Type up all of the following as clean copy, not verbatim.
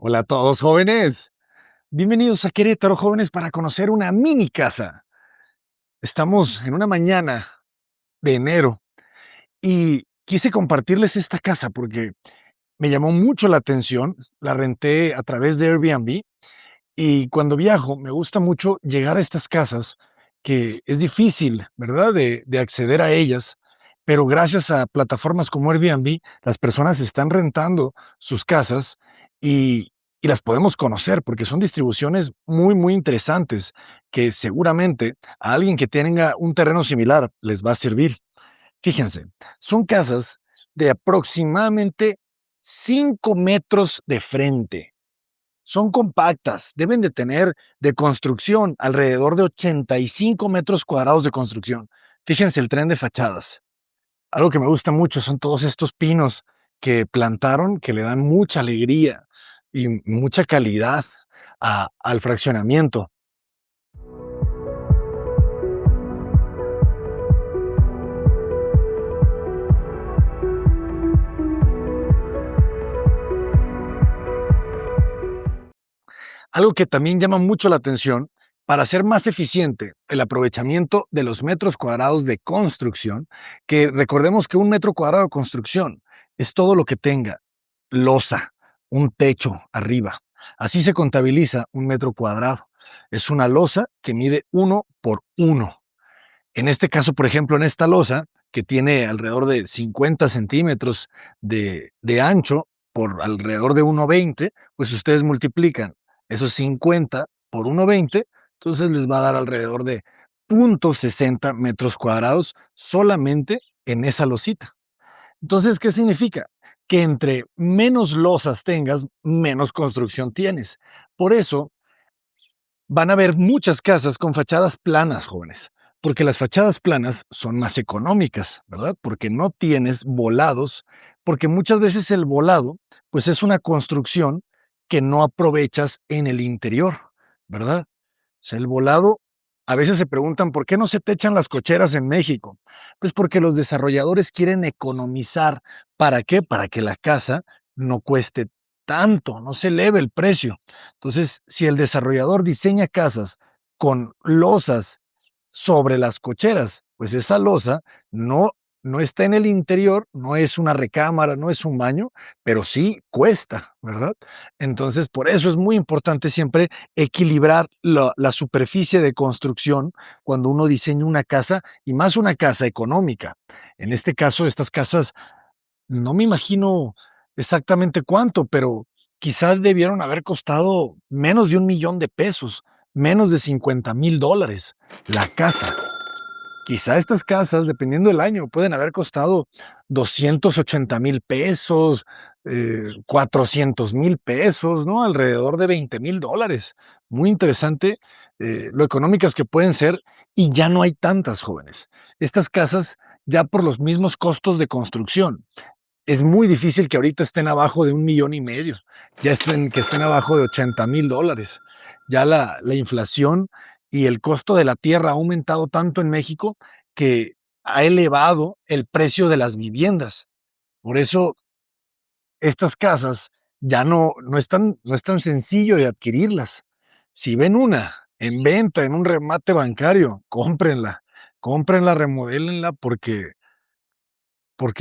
Hola a todos jóvenes, bienvenidos a Querétaro jóvenes para conocer una mini casa. Estamos en una mañana de enero y quise compartirles esta casa porque me llamó mucho la atención. La renté a través de Airbnb y cuando viajo me gusta mucho llegar a estas casas que es difícil, ¿verdad?, de acceder a ellas, pero gracias a plataformas como Airbnb, las personas están rentando sus casas y, y las podemos conocer porque son distribuciones muy, muy interesantes que seguramente a alguien que tenga un terreno similar les va a servir. Fíjense, son casas de aproximadamente 5 metros de frente. Son compactas, deben de tener de construcción alrededor de 85 metros cuadrados de construcción. Fíjense el tren de fachadas. Algo que me gusta mucho son todos estos pinos que plantaron, que le dan mucha alegría y mucha calidad al fraccionamiento. Algo que también llama mucho la atención, para hacer más eficiente el aprovechamiento de los metros cuadrados de construcción, que recordemos que un metro cuadrado de construcción es todo lo que tenga losa, un techo arriba. Así se contabiliza un metro cuadrado. Es una losa que mide 1 por 1. En este caso, por ejemplo, en esta losa, que tiene alrededor de 50 centímetros de ancho por alrededor de 1,20, pues ustedes multiplican esos 50 por 1,20, entonces les va a dar alrededor de 0,60 metros cuadrados solamente en esa losita. Entonces, ¿qué significa? Que entre menos losas tengas, menos construcción tienes. Por eso, van a ver muchas casas con fachadas planas, jóvenes, porque las fachadas planas son más económicas, ¿verdad? Porque no tienes volados, porque muchas veces el volado, pues es una construcción que no aprovechas en el interior, ¿verdad? O sea, el volado, a veces se preguntan, ¿por qué no se techan las cocheras en México? Pues porque los desarrolladores quieren economizar. ¿Para qué? Para que la casa no cueste tanto, no se eleve el precio. Entonces, si el desarrollador diseña casas con losas sobre las cocheras, pues esa losa no, no está en el interior, no es una recámara, no es un baño, pero sí cuesta, ¿verdad? Entonces, por eso es muy importante siempre equilibrar la superficie de construcción cuando uno diseña una casa y más una casa económica. En este caso, estas casas no me imagino exactamente cuánto, pero quizás debieron haber costado menos de 1 millón de pesos, menos de $50,000 la casa. Quizá estas casas, dependiendo del año, pueden haber costado 280,000 pesos, 400,000 pesos, ¿no? Alrededor de $20,000. Muy interesante lo económicas que pueden ser y ya no hay tantas, jóvenes. Estas casas ya por los mismos costos de construcción es muy difícil que ahorita estén abajo de 1,5 millones, que estén abajo de $80,000. Ya la inflación y el costo de la tierra ha aumentado tanto en México que ha elevado el precio de las viviendas. Por eso estas casas ya no es tan sencillo de adquirirlas. Si ven una en venta, en un remate bancario, cómprenla, cómprenla, remodélenla porque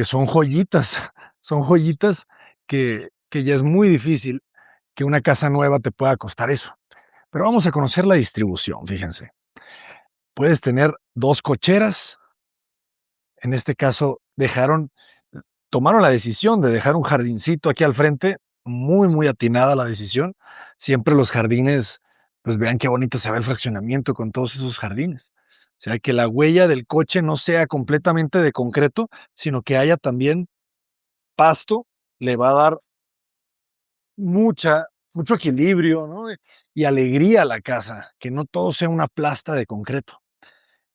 son joyitas que ya es muy difícil que una casa nueva te pueda costar eso. Pero vamos a conocer la distribución, fíjense. Puedes tener 2 cocheras, en este caso tomaron la decisión de dejar un jardincito aquí al frente, muy, muy atinada la decisión. Siempre los jardines, pues vean qué bonito se ve el fraccionamiento con todos esos jardines. O sea, que la huella del coche no sea completamente de concreto, sino que haya también pasto, le va a dar mucho equilibrio, ¿no? Y alegría a la casa, que no todo sea una plasta de concreto.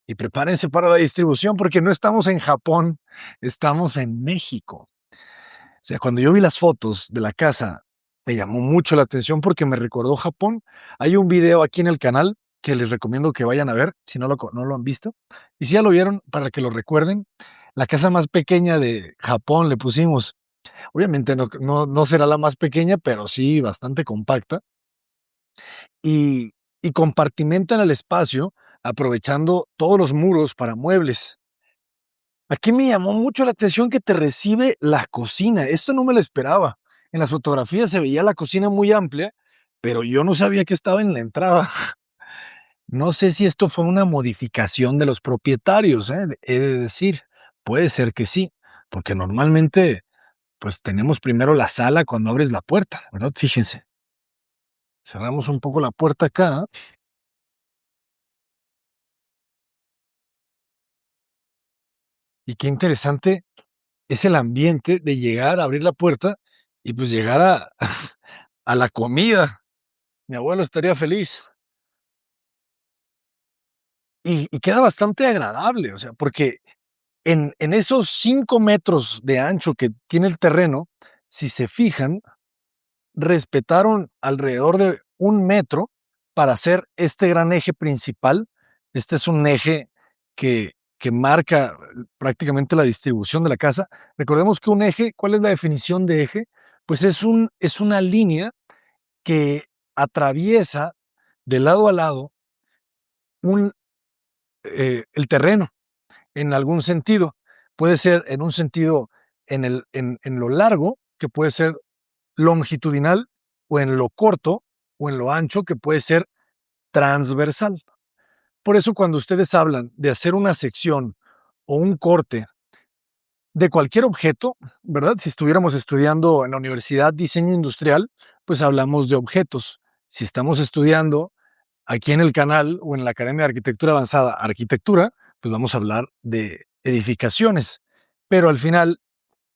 Y prepárense para la distribución porque no estamos en Japón, estamos en México. O sea, cuando yo vi las fotos de la casa, me llamó mucho la atención porque me recordó Japón. Hay un video aquí en el canal que les recomiendo que vayan a ver, si no lo han visto. Y si ya lo vieron, para que lo recuerden, la casa más pequeña de Japón le pusimos. Obviamente no será la más pequeña, pero sí bastante compacta, y compartimentan el espacio aprovechando todos los muros para muebles. Aquí me llamó mucho la atención que te recibe la cocina. Esto no me lo esperaba. En las fotografías se veía la cocina muy amplia, pero yo no sabía que estaba en la entrada. No sé si esto fue una modificación de los propietarios, he de decir. Puede ser que sí, porque normalmente, pues tenemos primero la sala cuando abres la puerta, ¿verdad? Fíjense, cerramos un poco la puerta acá y qué interesante es el ambiente de llegar, a abrir la puerta y pues llegar a, a la comida. Mi abuelo estaría feliz. Y queda bastante agradable, o sea, porque en esos 5 metros de ancho que tiene el terreno, si se fijan, respetaron alrededor de 1 metro para hacer este gran eje principal. Este es un eje que marca prácticamente la distribución de la casa. Recordemos que un eje, ¿cuál es la definición de eje? Pues es una línea que atraviesa de lado a lado un, el terreno en algún sentido. Puede ser en un sentido en lo largo, que puede ser longitudinal, o en lo corto o en lo ancho, que puede ser transversal. Por eso cuando ustedes hablan de hacer una sección o un corte de cualquier objeto, ¿verdad? Si estuviéramos estudiando en la universidad diseño industrial, pues hablamos de objetos. Si estamos estudiando aquí en el canal o en la Academia de Arquitectura Avanzada, arquitectura, pues vamos a hablar de edificaciones. Pero al final,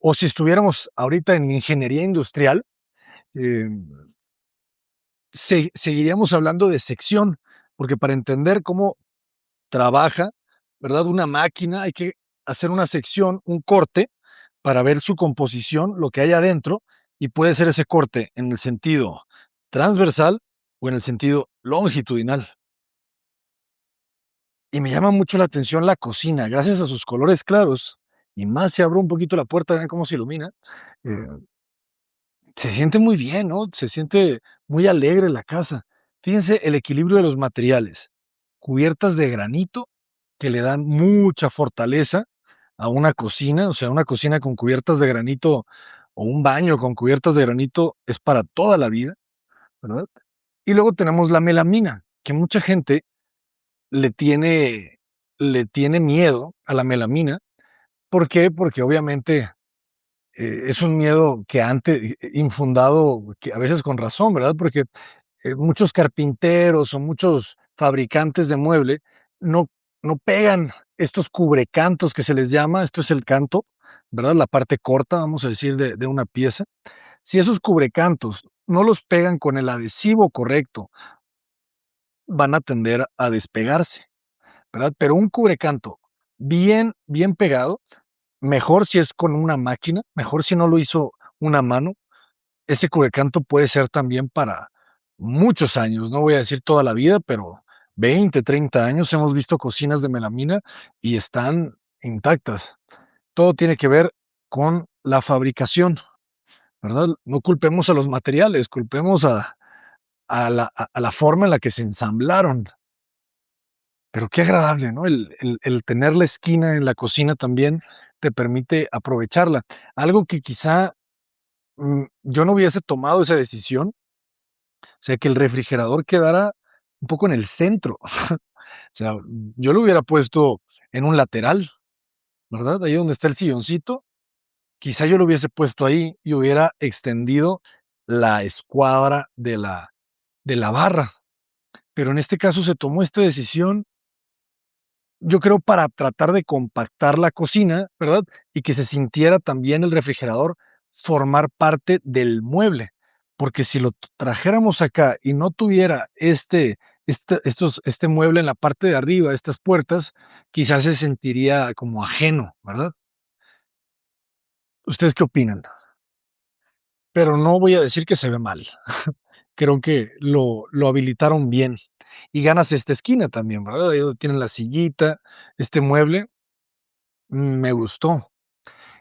o si estuviéramos ahorita en ingeniería industrial, eh, seguiríamos hablando de sección, porque para entender cómo trabaja, ¿verdad? Una máquina, hay que hacer una sección, un corte, para ver su composición, lo que hay adentro, y puede ser ese corte en el sentido transversal o en el sentido longitudinal. Y me llama mucho la atención la cocina, gracias a sus colores claros, y más si abro un poquito la puerta, vean cómo se ilumina, eh, se siente muy bien, ¿no? Se siente muy alegre la casa. Fíjense el equilibrio de los materiales. Cubiertas de granito que le dan mucha fortaleza a una cocina, o sea, una cocina con cubiertas de granito o un baño con cubiertas de granito es para toda la vida, ¿verdad? Y luego tenemos la melamina, que mucha gente le tiene, le tiene miedo a la melamina. ¿Por qué? Porque obviamente es un miedo que antes infundado, que a veces con razón, ¿verdad? Porque muchos carpinteros o muchos fabricantes de mueble no, no pegan estos cubrecantos que se les llama, esto es el canto, ¿verdad? La parte corta, vamos a decir, de una pieza. Si esos cubrecantos no los pegan con el adhesivo correcto, van a tender a despegarse, ¿verdad? Pero un cubrecanto bien pegado, mejor si es con una máquina, mejor si no lo hizo una mano. Ese cubrecanto puede ser también para muchos años, no voy a decir toda la vida, pero 20, 30 años hemos visto cocinas de melamina y están intactas. Todo tiene que ver con la fabricación, ¿verdad? No culpemos a los materiales, culpemos a la forma en la que se ensamblaron. Pero qué agradable, ¿no? El tener la esquina en la cocina también te permite aprovecharla. Algo que quizá yo no hubiese tomado esa decisión, o sea, que el refrigerador quedara un poco en el centro. O sea, yo lo hubiera puesto en un lateral, ¿verdad? Ahí donde está el silloncito, quizá yo lo hubiese puesto ahí y hubiera extendido la escuadra de la barra. Pero en este caso se tomó esta decisión, yo creo, para tratar de compactar la cocina, ¿verdad? Y que se sintiera también el refrigerador formar parte del mueble, porque si lo trajéramos acá y no tuviera este mueble en la parte de arriba, estas puertas, quizás se sentiría como ajeno, ¿verdad? ¿Ustedes qué opinan? Pero no voy a decir que se ve mal. Creo que lo habilitaron bien. Y ganas esta esquina también, ¿verdad? Ahí donde tienen la sillita, este mueble, me gustó.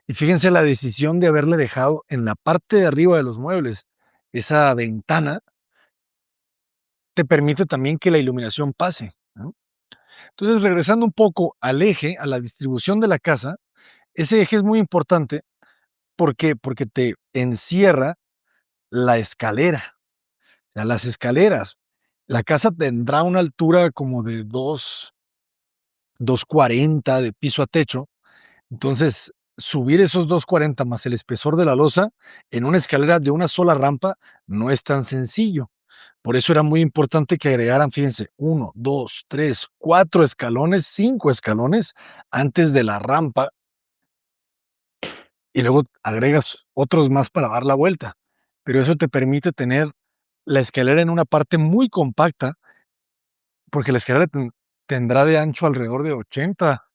Y fíjense la decisión de haberle dejado en la parte de arriba de los muebles esa ventana, te permite también que la iluminación pase, ¿no? Entonces, regresando un poco al eje, a la distribución de la casa, ese eje es muy importante, ¿por qué? Porque te encierra la escalera, o sea, las escaleras. La casa tendrá una altura como de 2.40 de piso a techo. Entonces, subir esos 2.40 más el espesor de la losa en una escalera de una sola rampa no es tan sencillo. Por eso era muy importante que agregaran, fíjense, 1, 2, 3, 4 escalones, 5 escalones antes de la rampa, y luego agregas otros más para dar la vuelta. Pero eso te permite tener la escalera en una parte muy compacta, porque la escalera tendrá de ancho alrededor de 80,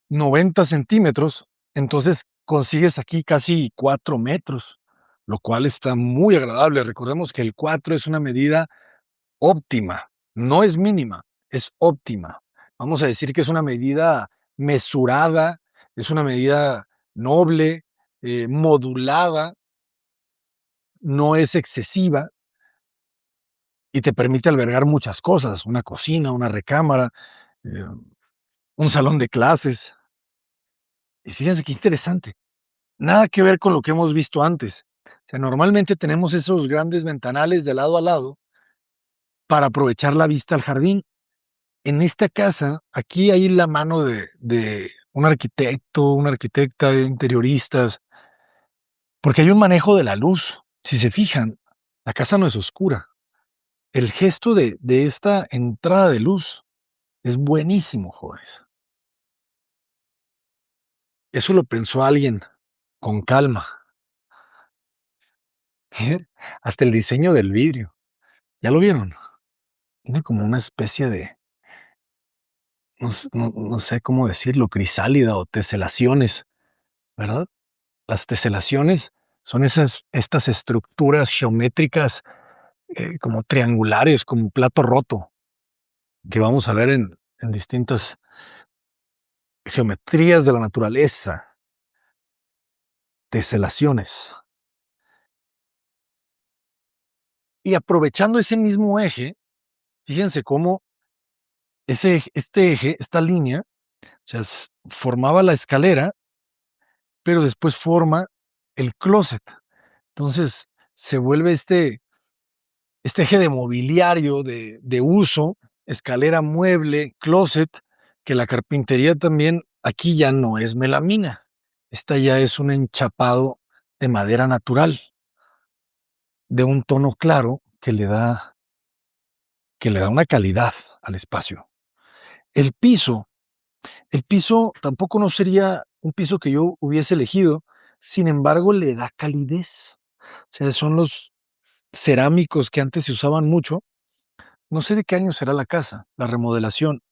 90 centímetros. Entonces consigues aquí casi 4 metros, lo cual está muy agradable. Recordemos que el 4 es una medida óptima, no es mínima, es óptima. Vamos a decir que es una medida mesurada, es una medida noble, modulada, no es excesiva y te permite albergar muchas cosas, una cocina, una recámara, eh, un salón de clases. Y fíjense qué interesante, nada que ver con lo que hemos visto antes. O sea, normalmente tenemos esos grandes ventanales de lado a lado para aprovechar la vista al jardín. En esta casa, aquí hay la mano de un arquitecto, una arquitecta, de interioristas, porque hay un manejo de la luz. Si se fijan, la casa no es oscura. El gesto de esta entrada de luz es buenísimo, jóvenes. Eso lo pensó alguien con calma. Hasta el diseño del vidrio. ¿Ya lo vieron? Tiene como una especie de, no sé cómo decirlo, crisálida o teselaciones, ¿verdad? Las teselaciones son estas estructuras geométricas, como triangulares, como un plato roto, que vamos a ver en distintas geometrías de la naturaleza, teselaciones. Y aprovechando ese mismo eje, fíjense cómo este eje, esta línea, o sea, formaba la escalera, pero después forma el closet. Entonces se vuelve este eje de mobiliario de uso, escalera, mueble, closet, que la carpintería también aquí ya no es melamina. Esta ya es un enchapado de madera natural, de un tono claro que le da una calidad al espacio. El piso, el piso tampoco no sería un piso que yo hubiese elegido, sin embargo, le da calidez. O sea, son los cerámicos que antes se usaban mucho. No sé de qué año será la casa, la remodelación,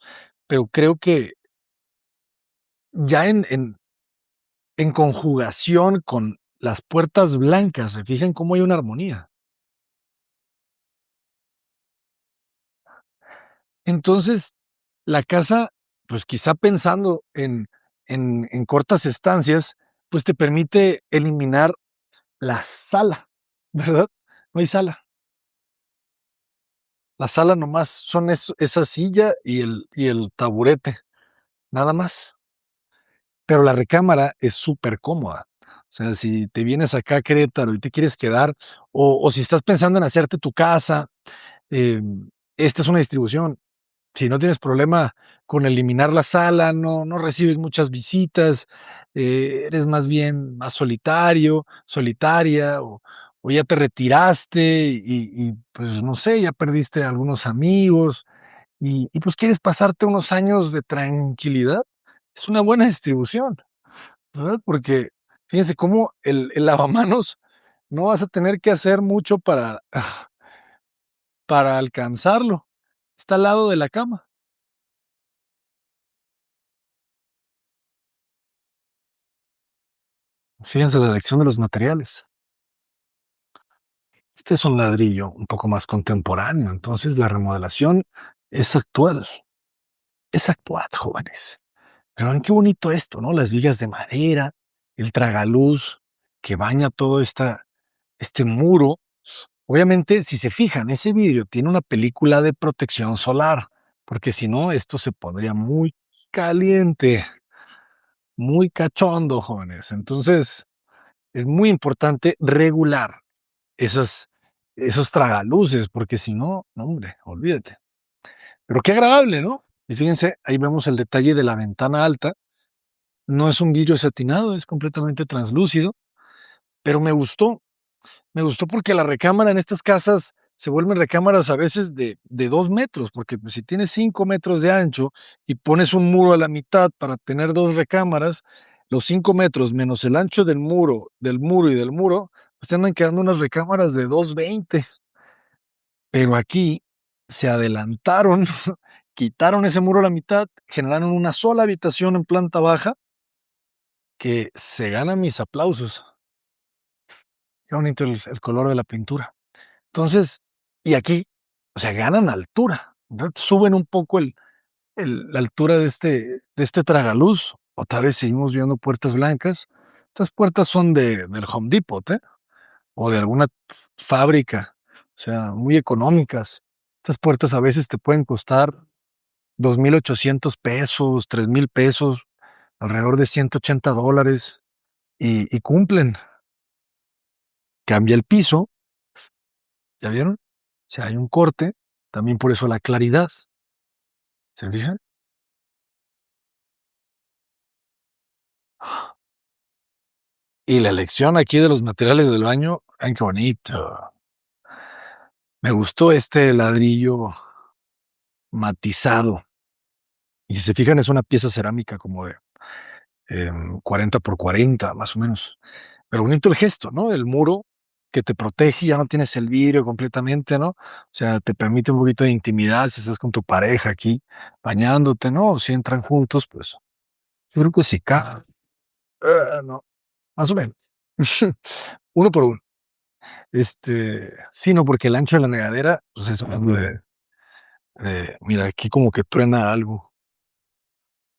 pero creo que ya en conjugación con las puertas blancas, ¿se fijan cómo hay una armonía? Entonces, la casa, pues, quizá pensando en cortas estancias, pues, te permite eliminar la sala, ¿verdad? No hay sala. La sala nomás son esa silla y el taburete, nada más. Pero la recámara es súper cómoda. O sea, si te vienes acá a Querétaro y te quieres quedar, o si estás pensando en hacerte tu casa, esta es una distribución. Si no tienes problema con eliminar la sala, no recibes muchas visitas, eres más solitario, solitaria, o ya te retiraste pues, no sé, ya perdiste algunos amigos pues, quieres pasarte unos años de tranquilidad, es una buena distribución. ¿Verdad? Porque fíjense cómo el lavamanos no vas a tener que hacer mucho para alcanzarlo. Está al lado de la cama. Fíjense la elección de los materiales. Este es un ladrillo un poco más contemporáneo, entonces la remodelación es actual, jóvenes. Pero ven qué bonito esto, ¿no? Las vigas de madera, el tragaluz que baña todo este muro. Obviamente, si se fijan, ese vidrio tiene una película de protección solar, porque si no, esto se pondría muy caliente, muy cachondo, jóvenes. Entonces, es muy importante regular esas, esos tragaluces, porque si no, no, hombre, olvídate. Pero qué agradable, ¿no? Y fíjense, ahí vemos el detalle de la ventana alta. No es un vidrio satinado, es completamente translúcido, pero me gustó porque la recámara en estas casas se vuelven recámaras a veces de 2 metros, porque pues, si tienes 5 metros de ancho y pones un muro a la mitad para tener dos recámaras, los 5 metros menos el ancho del muro y del muro, pues te andan quedando unas recámaras de 2,20. Pero aquí se adelantaron, quitaron ese muro a la mitad, generaron una sola habitación en planta baja que se gana mis aplausos. Qué bonito el color de la pintura. Entonces, y aquí, o sea, ganan altura, ¿verdad? Suben un poco la altura de este tragaluz. Otra vez seguimos viendo puertas blancas. Estas puertas son del Home Depot, ¿eh? O de alguna fábrica, o sea, muy económicas. Estas puertas a veces te pueden costar 2,800 pesos, 3,000 pesos, alrededor de $180, y cumplen. Cambia el piso, ¿ya vieron? O sea, hay un corte, también por eso la claridad, ¿se fijan? Y la elección aquí de los materiales del baño, ay, qué bonito. Me gustó este ladrillo matizado. Y si se fijan, es una pieza cerámica como de 40 por 40, más o menos. Pero bonito el gesto, ¿no? El muro que te protege, ya no tienes el vidrio completamente, ¿no? O sea, te permite un poquito de intimidad si estás con tu pareja aquí bañándote, ¿no? O si entran juntos, pues yo creo que sí cabe. No, más o menos. Uno por uno. Sí, no, porque el ancho de la regadera, pues es algo mira, aquí como que truena algo.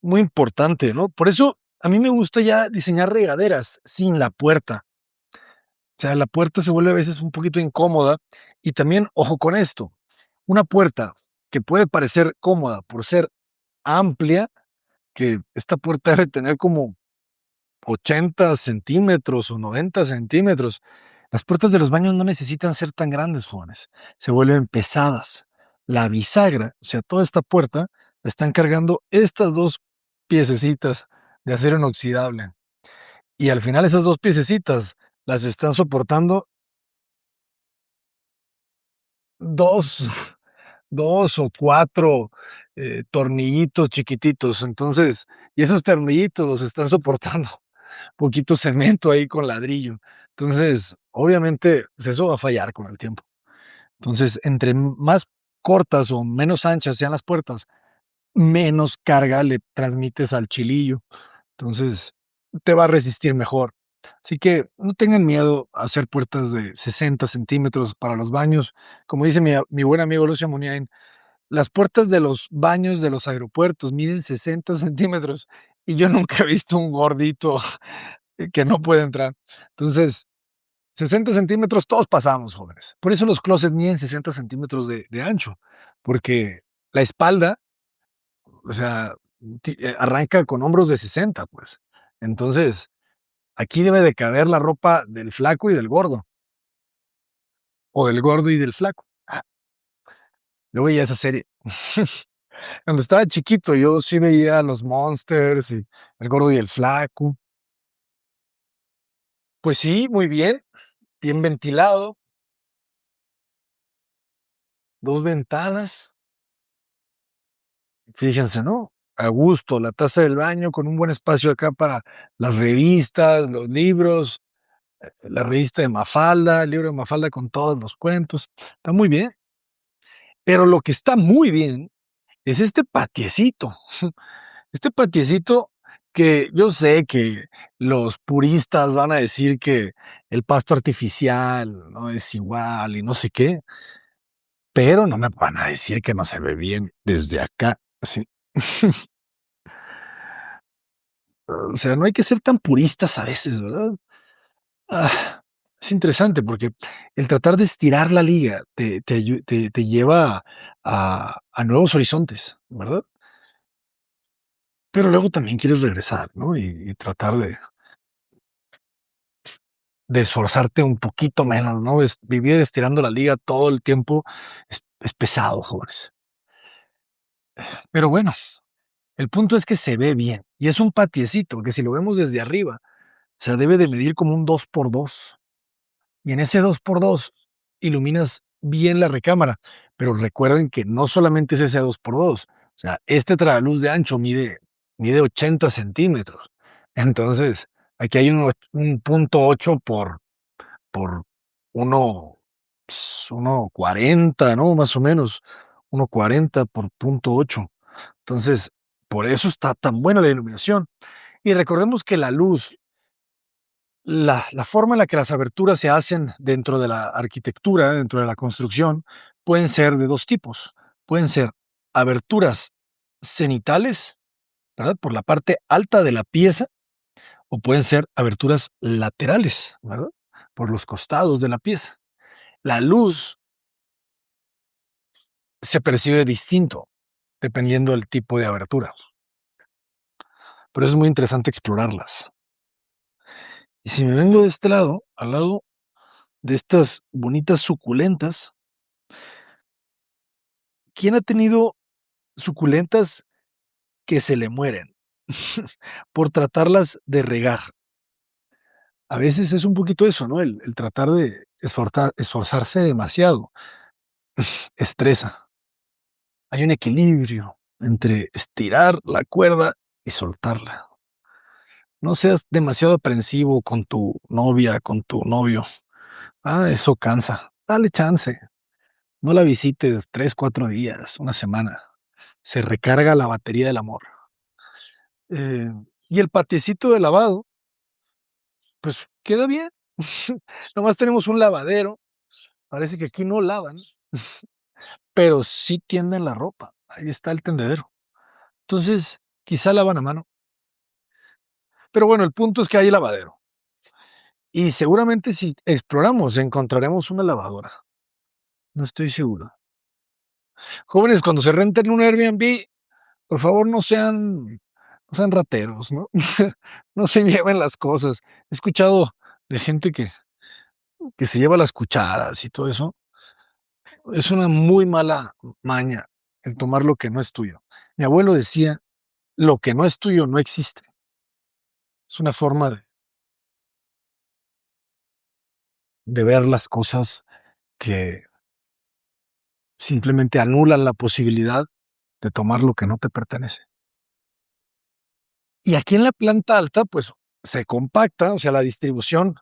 Muy importante, ¿no? Por eso a mí me gusta ya diseñar regaderas sin la puerta. O sea, la puerta se vuelve a veces un poquito incómoda. Y también, ojo con esto, una puerta que puede parecer cómoda por ser amplia, que esta puerta debe tener como 80 centímetros o 90 centímetros. Las puertas de los baños no necesitan ser tan grandes, jóvenes. Se vuelven pesadas. La bisagra, o sea, toda esta puerta, la están cargando estas dos piececitas de acero inoxidable. Y al final esas dos piececitas las están soportando dos, dos o cuatro tornillitos chiquititos. Entonces, y esos tornillitos los están soportando poquito cemento ahí con ladrillo. Entonces, obviamente, pues eso va a fallar con el tiempo. Entonces, entre más cortas o menos anchas sean las puertas, menos carga le transmites al chilillo. Entonces, te va a resistir mejor. Así que no tengan miedo a hacer puertas de 60 centímetros para los baños. Como dice mi buen amigo Lucio Muniain, las puertas de los baños de los aeropuertos miden 60 centímetros y yo nunca he visto un gordito que no puede entrar. Entonces, 60 centímetros todos pasamos, jóvenes. Por eso los closets miden 60 centímetros de ancho, porque la espalda, o sea, arranca con hombros de 60, pues. Entonces, aquí debe de caber la ropa del flaco y del gordo, o del gordo y del flaco. Yo veía esa serie. Cuando estaba chiquito, yo sí veía los Monsters y el gordo y el flaco. Pues sí, muy bien, bien ventilado, dos ventanas. Fíjense, ¿no? A gusto, la taza del baño con un buen espacio acá para las revistas, los libros, la revista de Mafalda, el libro de Mafalda con todos los cuentos. Está muy bien. Pero lo que está muy bien es este patiecito. Este patiecito que yo sé que los puristas van a decir que el pasto artificial no es igual y no sé qué, pero no me van a decir que no se ve bien desde acá. Sí. O sea, no hay que ser tan puristas a veces, ¿verdad? Ah, es interesante porque el tratar de estirar la liga te lleva a nuevos horizontes, ¿verdad? Pero luego también quieres regresar, ¿no? Y tratar de esforzarte un poquito menos, ¿no? Vivir estirando la liga todo el tiempo es pesado, jóvenes. Pero bueno, el punto es que se ve bien y es un patiecito que si lo vemos desde arriba, o sea, debe de medir como un 2 por 2. Y en ese 2 por 2 iluminas bien la recámara, pero recuerden que no solamente es ese 2 por 2, o sea, este tragaluz de ancho mide 80 centímetros. Entonces, aquí hay un punto 8 por uno, 1.40, ¿no? Más o menos, 1.40 por punto 8. Entonces, por eso está tan buena la iluminación. Y recordemos que la luz, la forma en la que las aberturas se hacen dentro de la arquitectura, dentro de la construcción, pueden ser de dos tipos. Pueden ser aberturas cenitales, ¿verdad? Por la parte alta de la pieza, o pueden ser aberturas laterales, ¿verdad? Por los costados de la pieza. La luz se percibe distinto dependiendo del tipo de abertura. Pero es muy interesante explorarlas. Y si me vengo de este lado, al lado de estas bonitas suculentas, ¿quién ha tenido suculentas que se le mueren por tratarlas de regar? A veces es un poquito eso, ¿no? El tratar de esforzarse demasiado estresa. Hay un equilibrio entre estirar la cuerda y soltarla. No seas demasiado aprensivo con tu novia, con tu novio. Eso cansa. Dale chance. No la visites 3, 4 días, una semana. Se recarga la batería del amor. Eh, y el patiecito de lavado, pues queda bien. Nomás tenemos un lavadero. Parece que aquí no lavan, pero sí tienden la ropa. Ahí está el tendedero. Entonces, quizá lavan a mano. Pero bueno, el punto es que hay lavadero. Y seguramente si exploramos encontraremos una lavadora. No estoy seguro. Jóvenes, cuando se renten un Airbnb, por favor no sean rateros, ¿no? No se lleven las cosas. He escuchado de gente que se lleva las cucharas y todo eso. Es una muy mala maña el tomar lo que no es tuyo. Mi abuelo decía, lo que no es tuyo no existe. Es una forma de ver las cosas que simplemente anulan la posibilidad de tomar lo que no te pertenece. Y aquí en la planta alta, pues se compacta, o sea, la distribución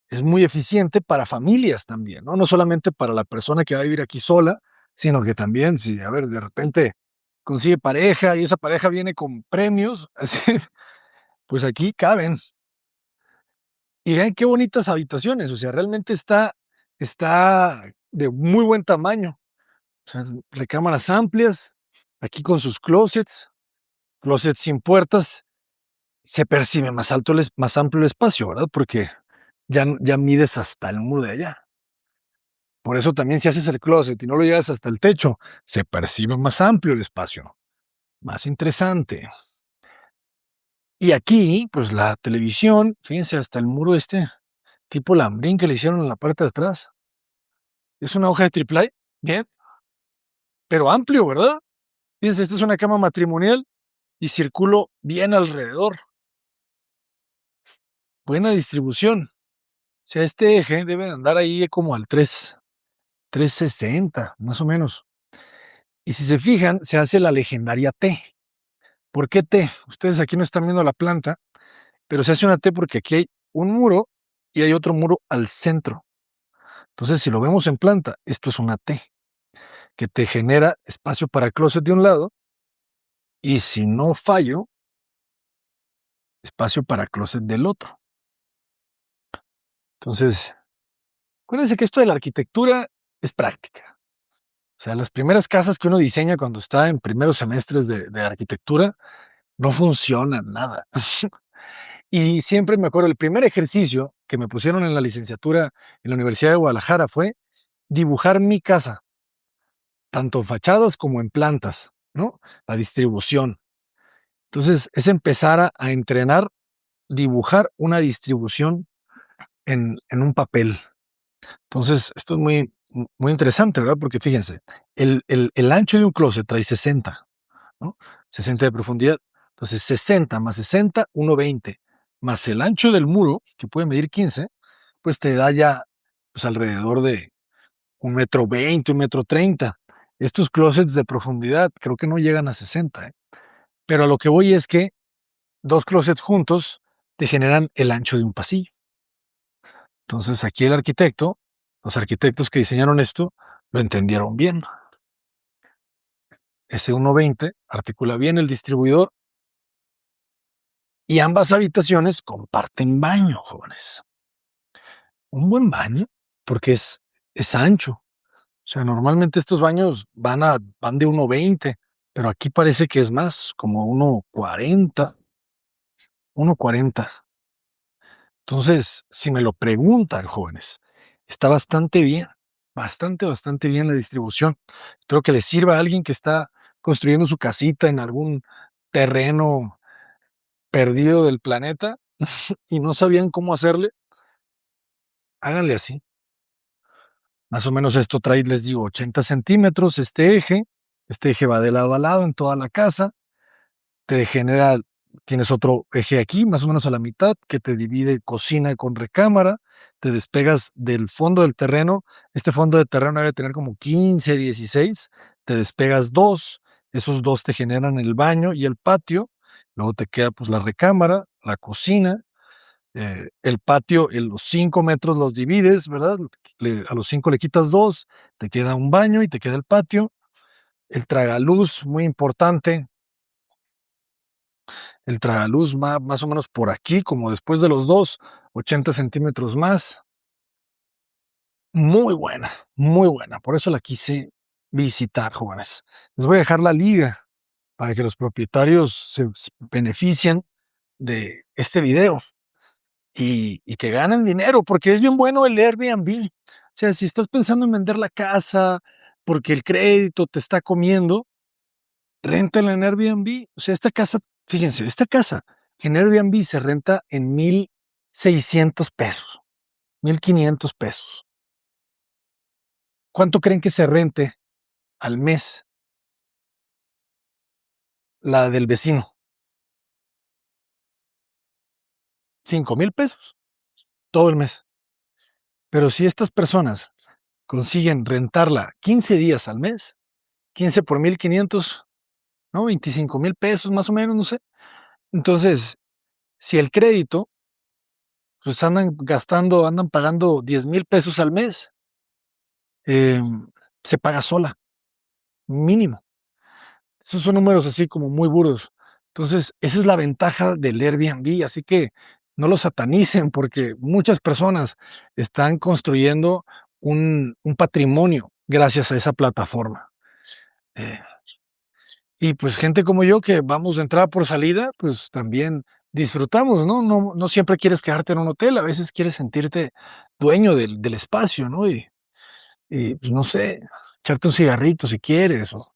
es muy eficiente para familias también, ¿no? No solamente para la persona que va a vivir aquí sola, sino que también, si, a ver, de repente consigue pareja y esa pareja viene con premios, así, pues aquí caben. Y vean qué bonitas habitaciones, o sea, realmente está de muy buen tamaño. O sea, recámaras amplias, aquí con sus closets sin puertas, se percibe más amplio el espacio, ¿verdad? Porque ya mides hasta el muro de allá. Por eso también si haces el closet y no lo llevas hasta el techo, se percibe más amplio el espacio, más interesante. Y aquí, pues la televisión, fíjense, hasta el muro tipo lambrín que le hicieron en la parte de atrás. Es una hoja de triple bien, pero amplio, ¿verdad? Fíjense, esta es una cama matrimonial y circulo bien alrededor. Buena distribución. O sea, este eje debe de andar ahí como al 360, más o menos. Y si se fijan, se hace la legendaria T. ¿Por qué T? Ustedes aquí no están viendo la planta, pero se hace una T porque aquí hay un muro y hay otro muro al centro. Entonces, si lo vemos en planta, esto es una T, que te genera espacio para closet de un lado y si no fallo, espacio para closet del otro. Entonces, acuérdense que esto de la arquitectura es práctica. O sea, las primeras casas que uno diseña cuando está en primeros semestres de arquitectura no funcionan nada. Y siempre me acuerdo, el primer ejercicio que me pusieron en la licenciatura en la Universidad de Guadalajara fue dibujar mi casa, tanto en fachadas como en plantas, ¿no? La distribución. Entonces, es empezar a entrenar, dibujar una distribución en un papel. Entonces, esto es muy interesante, ¿verdad? Porque fíjense, el ancho de un closet trae 60, ¿no? 60 de profundidad. Entonces, 60 más 60, 120, más el ancho del muro, que puede medir 15, pues te da ya pues, alrededor de 1,20 m, 1,30 m. Estos closets de profundidad creo que no llegan a 60, ¿eh? Pero a lo que voy es que dos closets juntos te generan el ancho de un pasillo. Entonces aquí los arquitectos que diseñaron esto, lo entendieron bien. Ese 1,20 articula bien el distribuidor y ambas habitaciones comparten baño, jóvenes. Un buen baño, porque es ancho. O sea, normalmente estos baños van de 1,20, pero aquí parece que es más, como 1,40. 1,40. Entonces, si me lo preguntan, jóvenes, está bastante bien la distribución. Espero que les sirva a alguien que está construyendo su casita en algún terreno perdido del planeta y no sabían cómo hacerle. Háganle así. Más o menos esto trae, les digo, 80 centímetros este eje. Este eje va de lado a lado en toda la casa. Te genera, tienes otro eje aquí, más o menos a la mitad, que te divide cocina con recámara. Te despegas del fondo del terreno. Este fondo de terreno debe tener como 15, 16. Te despegas dos. Esos dos te generan el baño y el patio. Luego te queda pues la recámara, la cocina. El patio en los 5 metros los divides, ¿verdad? A los 5 le quitas dos, te queda un baño y te queda el patio. El tragaluz, muy importante. El tragaluz va más o menos por aquí, como después de los dos, 80 centímetros más. Muy buena, muy buena. Por eso la quise visitar, jóvenes. Les voy a dejar la liga para que los propietarios se beneficien de este video y que ganen dinero, porque es bien bueno el Airbnb. O sea, si estás pensando en vender la casa porque el crédito te está comiendo, réntala en Airbnb. O sea, esta casa, fíjense, esta casa en Airbnb se renta en 1,600 pesos, 1,500 pesos. ¿Cuánto creen que se rente al mes la del vecino? 5,000 pesos todo el mes. Pero si estas personas consiguen rentarla 15 días al mes, 15 por 1,500, ¿no? 25,000 pesos más o menos, no sé. Entonces, si el crédito, pues andan pagando 10,000 pesos al mes, eh, se paga sola, mínimo. Esos son números así como muy burdos. Entonces, esa es la ventaja del Airbnb, así que no lo satanicen porque muchas personas están construyendo un patrimonio gracias a esa plataforma. Eh, y pues gente como yo que vamos de entrada por salida, pues también disfrutamos, ¿no? No siempre quieres quedarte en un hotel, a veces quieres sentirte dueño del espacio, ¿no? Y pues, no sé, echarte un cigarrito si quieres, o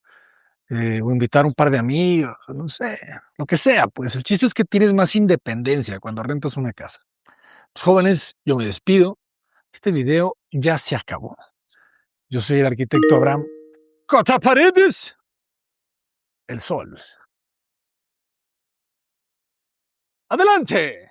invitar un par de amigos, no sé, lo que sea, pues el chiste es que tienes más independencia cuando rentas una casa. Pues, jóvenes, yo me despido. Este video ya se acabó. Yo soy el arquitecto Abraham Cota Paredes, el sol. ¡Adelante!